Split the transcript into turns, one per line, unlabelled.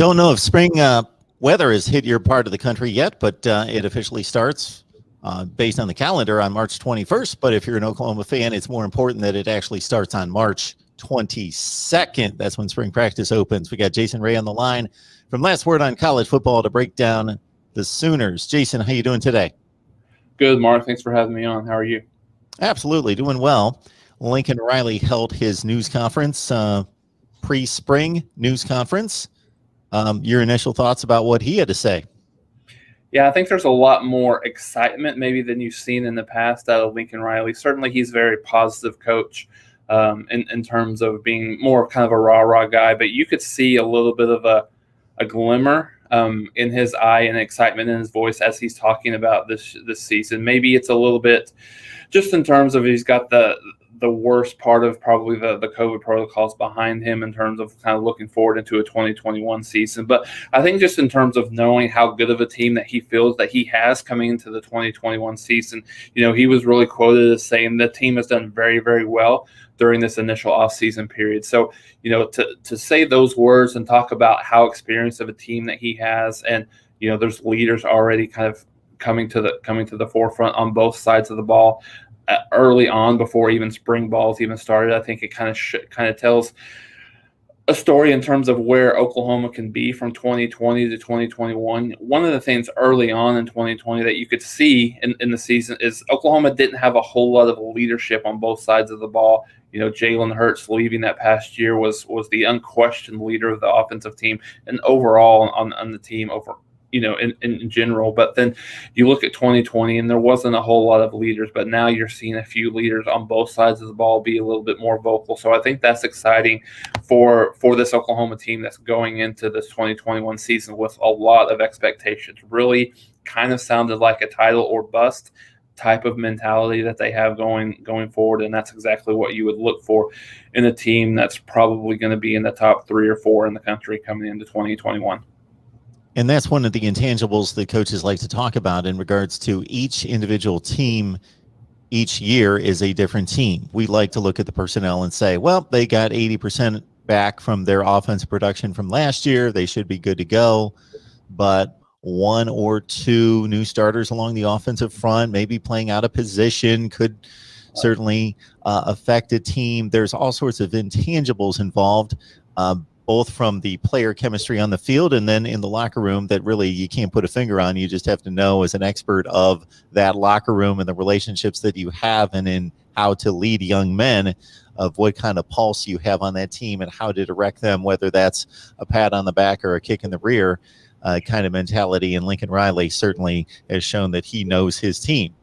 Don't know if spring weather has hit your part of the country yet, but it officially starts based on the calendar on March 21st. But if you're an Oklahoma fan, it's more important that it actually starts on March 22nd. That's when spring practice opens. We got Jason Ray on the line from Last Word on College Football to break down the Sooners. Jason, how you doing today?
Good, Mark. Thanks for having me on. How are you?
Absolutely, doing well. Lincoln Riley held his news conference, pre-spring news conference. Your initial thoughts about what he had to say?
Yeah, I think there's a lot more excitement maybe than you've seen in the past out of Lincoln Riley. Certainly, he's a very positive coach in terms of being more kind of a rah-rah guy, but you could see a little bit of a glimmer in his eye and excitement in his voice as he's talking about this season. Maybe it's a little bit just in terms of he's got the worst part of probably the COVID protocols behind him in terms of kind of looking forward into a 2021 season. But I think just in terms of knowing how good of a team that he feels that he has coming into the 2021 season, he was really quoted as saying the team has done very, very well during this initial offseason period. So, to say those words and talk about how experienced of a team that he has, and, there's leaders already kind of coming to the forefront on both sides of the ball early on before even spring balls even started. I think it kind of tells a story in terms of where Oklahoma can be from 2020 to 2021. One of the things early on in 2020 that you could see in the season is Oklahoma didn't have a whole lot of leadership on both sides of the ball. Jalen Hurts leaving that past year was the unquestioned leader of the offensive team and overall on the team over. In general. But then you look at 2020 and there wasn't a whole lot of leaders, but now you're seeing a few leaders on both sides of the ball be a little bit more vocal. So I think that's exciting for this Oklahoma team that's going into this 2021 season with a lot of expectations. Really kind of sounded like a title or bust type of mentality that they have going forward, and that's exactly what you would look for in a team that's probably going to be in the top 3 or 4 in the country coming into 2021.
And that's one of the intangibles that coaches like to talk about in regards to each individual team. Each year is a different team. We like to look at the personnel and say, well, they got 80% back from their offensive production from last year. They should be good to go. But 1 or 2 new starters along the offensive front, maybe playing out of position, could certainly affect a team. There's all sorts of intangibles involved, both from the player chemistry on the field and then in the locker room that really you can't put a finger on. You just have to know as an expert of that locker room and the relationships that you have and in how to lead young men of what kind of pulse you have on that team and how to direct them, whether that's a pat on the back or a kick in the rear kind of mentality. And Lincoln Riley certainly has shown that he knows his team.